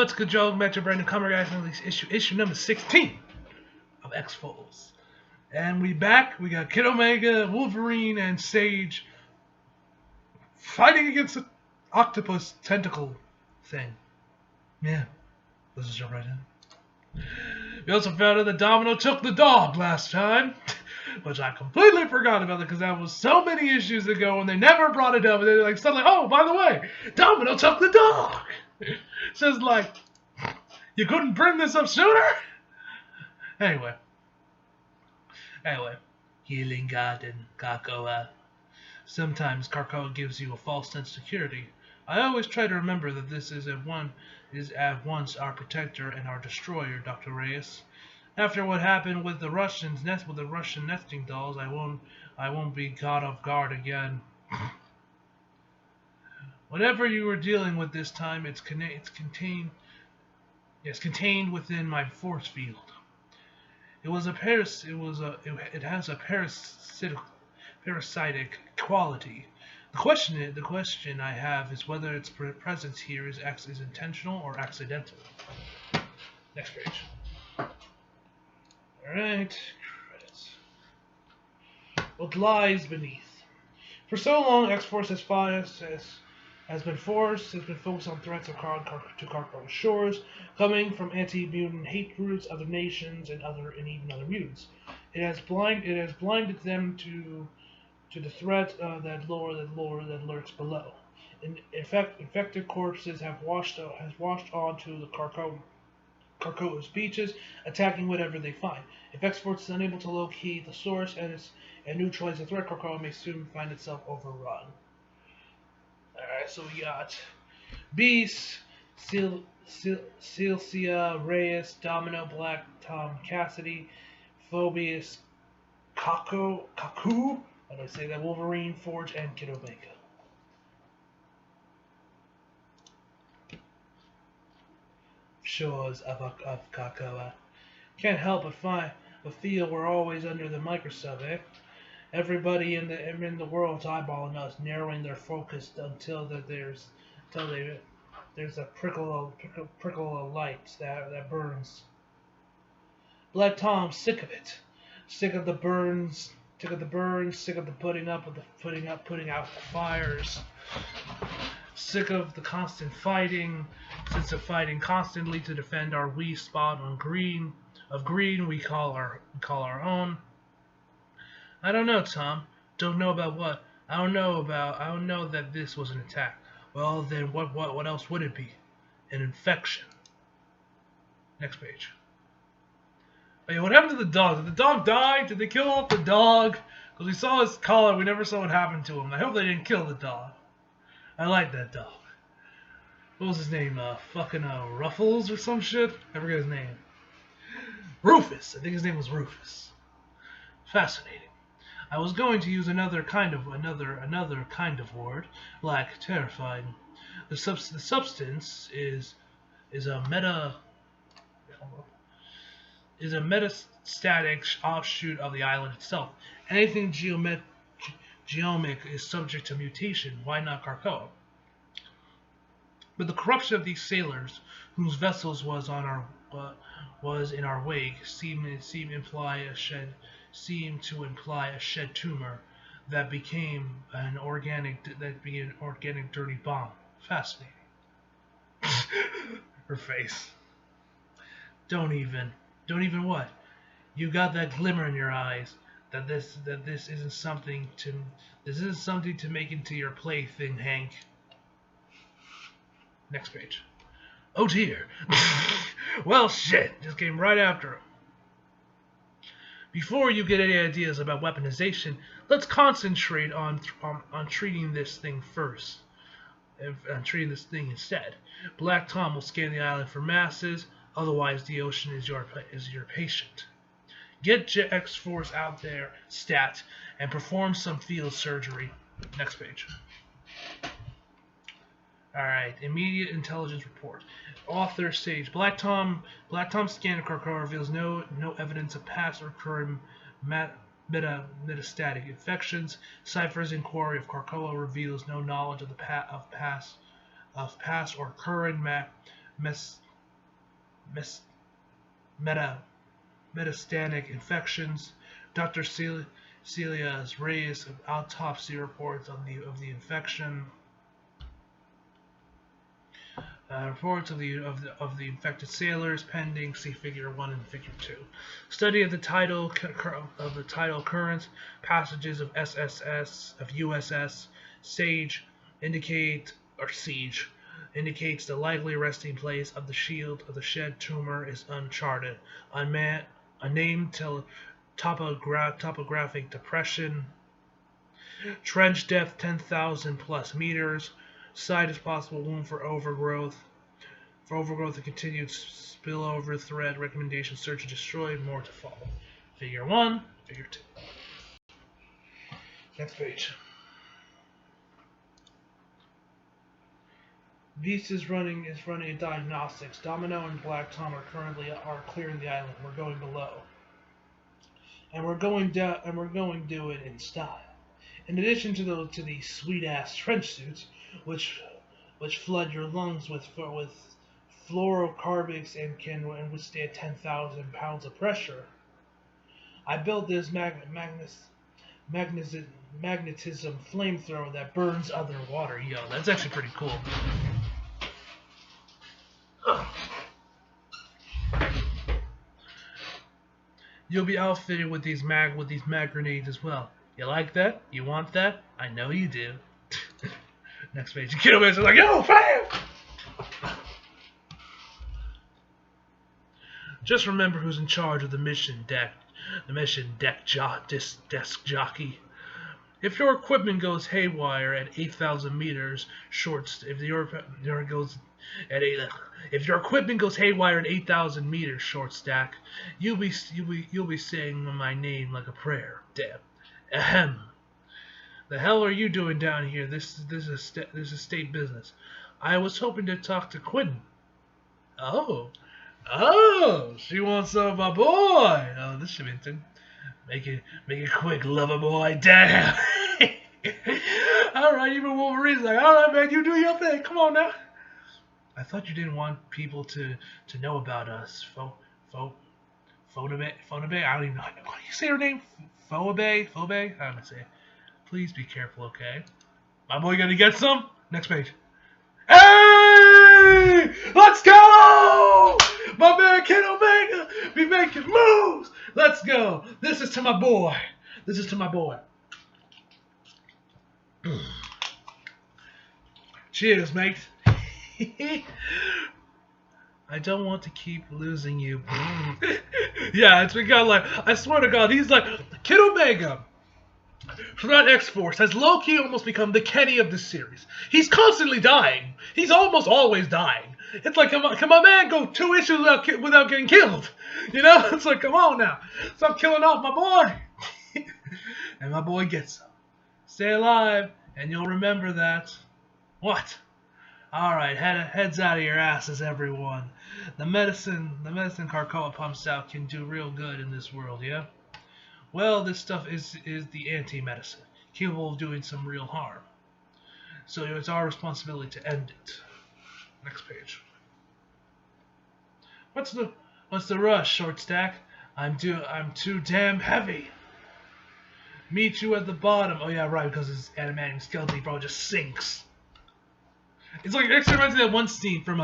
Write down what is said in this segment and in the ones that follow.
What's good, Joe? Metro Brandon Comer, guys, and release issue number 16 of X-Files. And we back. We got Kid Omega, Wolverine, and Sage fighting against the octopus tentacle thing. Yeah, let's just jump right in. We also found out that Domino took the dog last time, which I completely forgot about it because that was so many issues ago and they never brought it up. And they're like, suddenly, oh, by the way, Domino took the dog. So it's like, you couldn't bring this up sooner? Anyway. Healing Garden, Krakoa. Sometimes Krakoa gives you a false sense of security. I always try to remember that this is at once our protector and our destroyer, Dr. Reyes. After what happened with the Russian nesting dolls, I won't be caught off guard again. Whatever you were dealing with this time, it's contained within my force field. It has a parasitic quality. The question I have is whether its presence here is intentional or accidental. Next page. Alright, credits. What lies beneath? For so long, X-Force has been focused on threats to Krakoa's shores, coming from anti-mutant hate groups, other nations, and even other mutants. It has blinded them to the threat that lurks below. Infected corpses have washed onto the Krakoa's beaches, attacking whatever they find. If X-Force is unable to locate the source and neutralize the threat, Krakoa may soon find itself overrun. Alright, so we got Beast, Silcia, Reyes, Domino, Black Tom, Cassidy, Phoebus, Kaku, how do I say that? Wolverine, Forge, and Kid Omega. Shores of Krakoa. Can't help but feel we're always under the microscope, eh? Everybody in the world's eyeballing us, narrowing their focus until there's a prickle of light that burns. Black Tom's sick of it, sick of the burns, sick of the putting out the fires, sick of the constant fighting, constantly to defend our wee spot on green we call our own. I don't know, Tom. Don't know about what. I don't know that this was an attack. Well, then what else would it be? An infection. Next page. Wait, what happened to the dog? Did the dog die? Did they kill off the dog? Because we saw his collar, we never saw what happened to him. I hope they didn't kill the dog. I like that dog. What was his name? Ruffles or some shit? I forget his name. Rufus. I think his name was Rufus. Fascinating. I was going to use another kind of word, like terrifying. The substance is a metastatic offshoot of the island itself. Anything geomic is subject to mutation. Why not Krakoa? But the corruption of these sailors, whose vessels was in our wake, seemed to imply a shed tumor that became an organic dirty bomb. Fascinating. Her face. Don't even what? You got that glimmer in your eyes that this isn't something to make into your plaything, Hank. Next page. Oh dear. Well, shit. Just came right after him. Before you get any ideas about weaponization, let's concentrate on treating this thing first. Treating this thing instead. Black Tom will scan the island for masses. Otherwise, the ocean is your patient. Get X-Force out there, stat, and perform some field surgery. Next page. Alright, immediate intelligence report. Author Sage. Black Tom's scan of Krakoa reveals no evidence of past or current metastatic infections. Cypher's inquiry of Krakoa reveals no knowledge of past or current Mes- meta metastatic infections. Dr. Celia's raised autopsy reports of the infection. Reports of the infected sailors pending. See Figure 1 and Figure 2. Study of the tidal current passages of USS Sage Siege indicates the likely resting place of the shield of the shed tumor is uncharted. Unnamed topographic depression. Trench depth 10,000 plus meters. Site is possible wound for overgrowth. For overgrowth, the continued spillover threat. Recommendation: search and destroy. More to follow. Figure 1, Figure 2. Next page. Beast is running a diagnostics. Domino and Black Tom are clearing the island. We're going below. And we're going down, and we're going to do it in style. In addition to these sweet ass trench suits, which flood your lungs with fluorocarbons and can withstand 10,000 pounds of pressure, I built this magnetism flamethrower that burns other water. Yo, that's actually pretty cool. You'll be outfitted with these mag grenades as well. You like that? You want that? I know you do. Next page. Kiddo Man's like, yo, fire! Just remember who's in charge of the mission desk jockey. If your equipment goes haywire at 8,000 meters if your equipment goes haywire at 8,000 meters short stack, you'll be saying my name like a prayer. Damn. Ahem. The hell are you doing down here? This is state business. I was hoping to talk to Quentin. Oh, she wants some of my boy. Oh, this should be interesting. Make it quick, lover boy. Damn. All right, even Wolverine's like, all right, man, you do your thing. Come on now. I thought you didn't want people to know about us. Phonabe? I don't even know how you say her name. Phoebe? I don't know say it. Please be careful, okay? My boy gonna get some? Next page. Hey! Let's go! My man Kid Omega be making moves! Let's go! This is to my boy. Cheers, mate. I don't want to keep losing you. Yeah, it's because, like, I swear to God, he's like, Kid Omega from that X-Force has low-key almost become the Kenny of this series. He's constantly dying. He's almost always dying. It's like, can my man go 2 issues without getting killed? You know? It's like, come on now. Stop killing off my boy. And my boy gets some. Stay alive, and you'll remember that. What? Alright, heads out of your asses, everyone. The medicine Krakoa pumps out can do real good in this world, yeah? Well, this stuff is the anti-medicine, capable of doing some real harm. So it's our responsibility to end it. Next page. What's the rush, short stack? I'm too damn heavy. Meet you at the bottom. Oh yeah, right, because his adamantium skeleton probably just sinks. It's like, it actually reminds me of that one scene from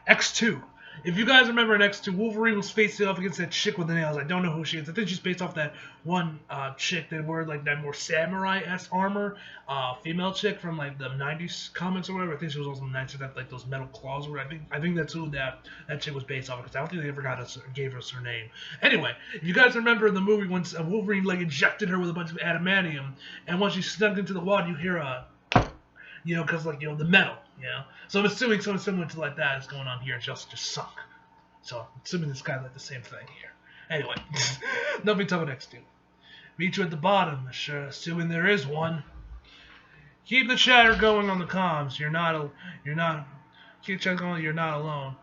X2. If you guys remember in X2, Wolverine was facing off against that chick with the nails. I don't know who she is. I think she's based off that one chick that wore like that more samurai-esque armor, female chick from like the 90s comics or whatever. I think she was also in the 90s that like those metal claws. Or I think that's who that chick was based off of, because I don't think they ever gave us her name. Anyway, if you guys remember in the movie when Wolverine like injected her with a bunch of adamantium, and once she snuck into the water, you hear because like the metal, So I'm assuming something similar to like that is going on here. It's just sunk. So I'm assuming this guy's like the same thing here. Anyway, nothing to talk about X2. Meet you at the bottom, sure, assuming there is one. Keep the chatter going on the comms. Keep chatting going. You're not alone.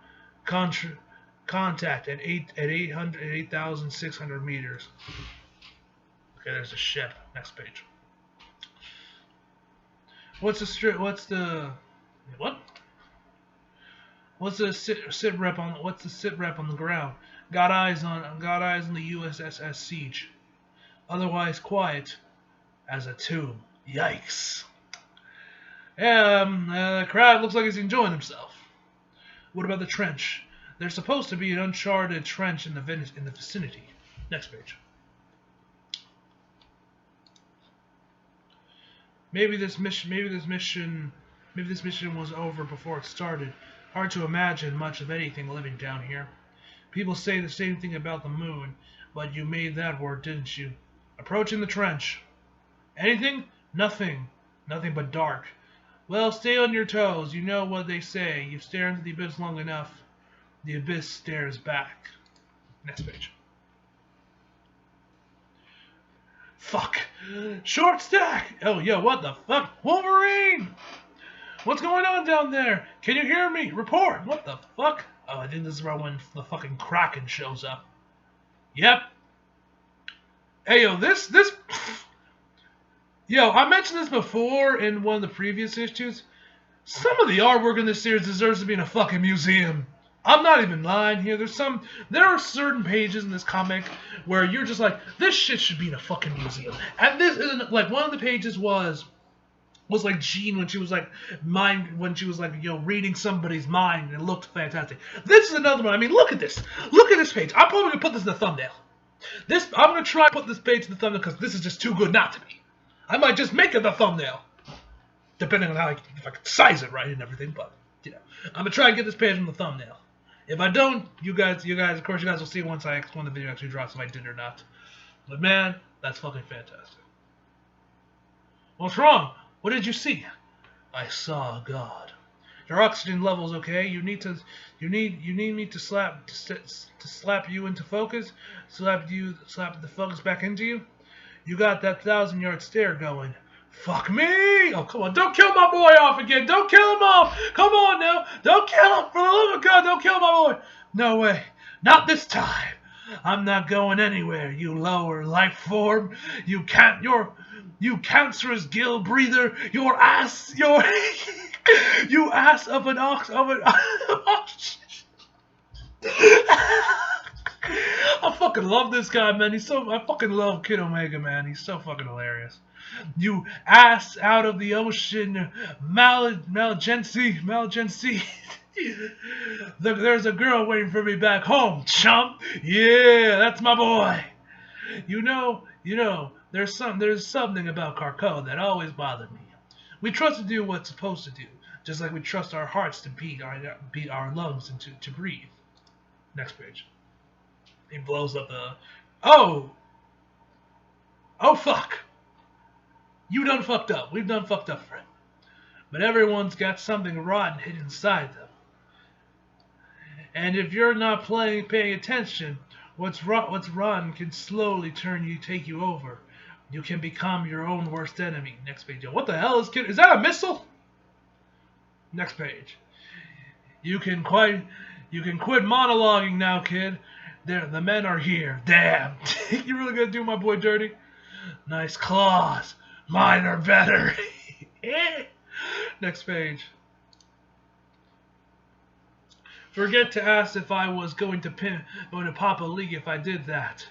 Contact at 8,600 meters. Okay, there's a ship. Next page. What's the What's the sit rep on the ground? Got eyes on the USS Siege. Otherwise quiet as a tomb. Yikes. The crowd looks like he's enjoying himself. What about the trench? There's supposed to be an uncharted trench in the vicinity. Next page. Maybe this mission was over before it started. Hard to imagine much of anything living down here. People say the same thing about the moon, but you made that word, didn't you? Approaching the trench. Anything? Nothing. Nothing but dark. Well, stay on your toes. You know what they say. You stare into the abyss long enough, the abyss stares back. Next page. Fuck. Short stack. Oh, yo, what the fuck? Wolverine! What's going on down there? Can you hear me? Report. What the fuck? Oh, I think this is right when the fucking Kraken shows up. Yep. Hey, yo, this... Yo, I mentioned this before in one of the previous issues. Some of the artwork in this series deserves to be in a fucking museum. I'm not even lying here. There are certain pages in this comic where you're just like, this shit should be in a fucking museum. And this isn't, like, one of the pages was like Jean when she was like reading somebody's mind, and it looked fantastic. This is another one. I mean, look at this. Look at this page. I'm probably gonna put this in the thumbnail. I'm gonna try to put this page in the thumbnail because this is just too good not to be. I might just make it the thumbnail, depending on if I can size it right and everything. But you know, I'm gonna try and get this page in the thumbnail. If I don't, you guys, of course, you guys will see once when the video actually drops if I did or not. But man, that's fucking fantastic. What's wrong? What did you see? I saw God. Your oxygen level's okay. You need me to slap you into focus. Slap the focus back into you. You got that 1,000-yard stare going. Fuck me! Oh, come on. Don't kill my boy off again. Don't kill him off. Come on now. Don't kill him. For the love of God, don't kill my boy. No way. Not this time. I'm not going anywhere, you lower life form. You cancerous gill breather. You ass of an ox. I fucking love this guy, man. I fucking love Kid Omega, man. He's so fucking hilarious. You ass out of the ocean, Maligency. There's a girl waiting for me back home, chump. Yeah, that's my boy. You know, there's something about Carco that always bothered me. We trust to do what's supposed to do, just like we trust our hearts to beat our lungs and to breathe. Next page. He blows up the... Oh, fuck. You done fucked up. We've done fucked up, friend. But everyone's got something rotten hidden inside them. And if you're not paying attention, what's rotten can slowly take you over. You can become your own worst enemy. Next page. What the hell is that a missile? Next page. You can quit monologuing now, kid. The men are here. Damn. You really gonna do my boy dirty? Nice claws. Mine are better. Next page. Forget to ask if I was going to pop a leak if I did that.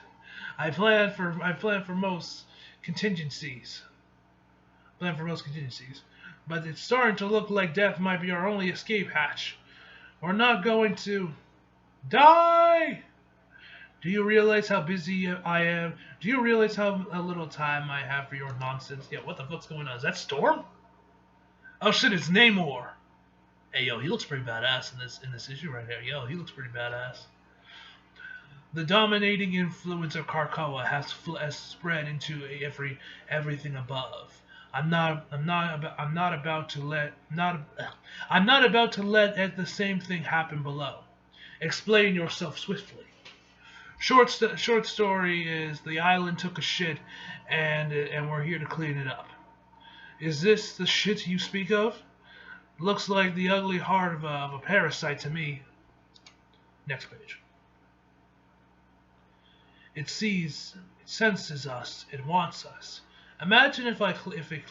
I plan for most contingencies. But it's starting to look like death might be our only escape hatch. We're not going to die. Do you realize how busy I am? Do you realize how little time I have for your nonsense? Yeah, what the fuck's going on? Is that Storm? Oh shit, it's Namor. Hey yo, he looks pretty badass in this issue right here. Yo, he looks pretty badass. The dominating influence of Krakoa has spread into everything above. I'm not about to let the same thing happen below. Explain yourself swiftly. Short story is the island took a shit, and we're here to clean it up. Is this the shit you speak of? Looks like the ugly heart of a parasite to me. Next page. It senses us. It wants us. Imagine if it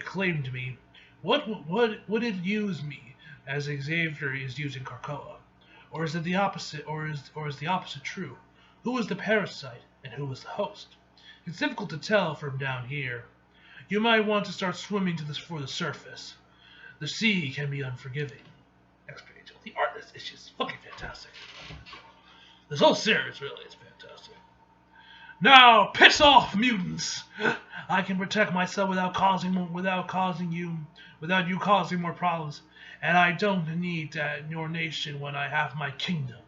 claimed me. What would it use me as Xavier is using Krakoa? Or is it the opposite? Or is the opposite true? Who is the parasite and who is the host? It's difficult to tell from down here. You might want to start swimming for the surface. The sea can be unforgiving. Next page. The art in this issue is fucking fantastic. This whole series really is fantastic. Now, piss off, mutants! I can protect myself without you causing more problems, and I don't need your nation when I have my kingdom.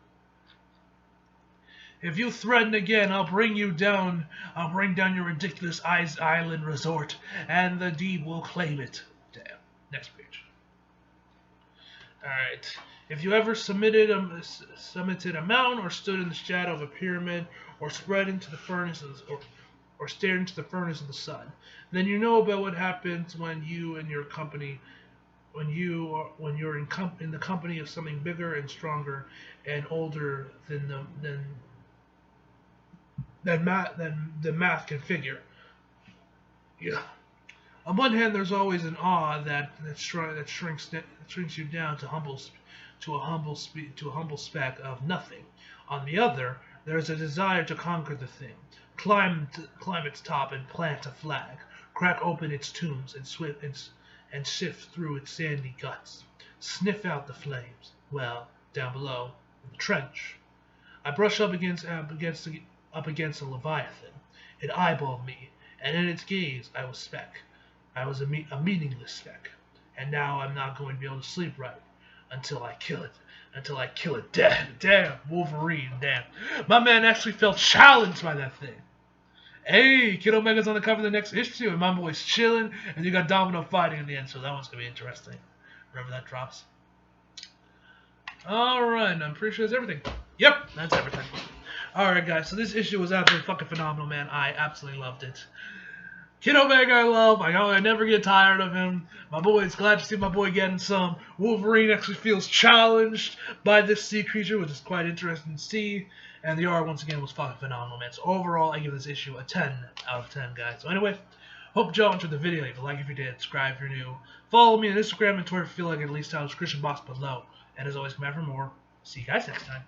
If you threaten again, I'll bring down your ridiculous island resort, and the deep will claim it. Damn. Next page. Alright. If you ever summited a mountain, or stood in the shadow of a pyramid, or spread into the furnace or stared into the furnace of the sun, then you know about what happens when you're in the company of something bigger and stronger and older than the math can figure. Yeah. On one hand, there's always an awe that shrinks you down to a humble speck of nothing. On the other, there is a desire to conquer the thing, climb its top and plant a flag, crack open its tombs and sift through its sandy guts, sniff out the flames. Well, down below, in the trench, I brush up against a leviathan. It eyeballed me, and in its gaze I was speck. I was a meaningless speck, and now I'm not going to be able to sleep right until I kill it. Damn, Wolverine, damn. My man actually felt challenged by that thing. Hey, Kid Omega's on the cover of the next issue, and my boy's chilling, and you got Domino fighting in the end, so that one's going to be interesting. Whenever that drops. Alright, I'm pretty sure that's everything. Yep, that's everything. Alright, guys, so this issue was absolutely fucking phenomenal, man. I absolutely loved it. Kid Omega I love. I never get tired of him. My boy, it's glad to see my boy getting some. Wolverine actually feels challenged by this sea creature, which is quite interesting to see. And the art, once again, was fucking phenomenal, man. So overall, I give this issue a 10 out of 10, guys. So anyway, hope y'all enjoyed the video. Leave a like if you did. Subscribe if you're new. Follow me on Instagram and Twitter if you feel like it. Least down in the description box below. And as always, come back for more. See you guys next time.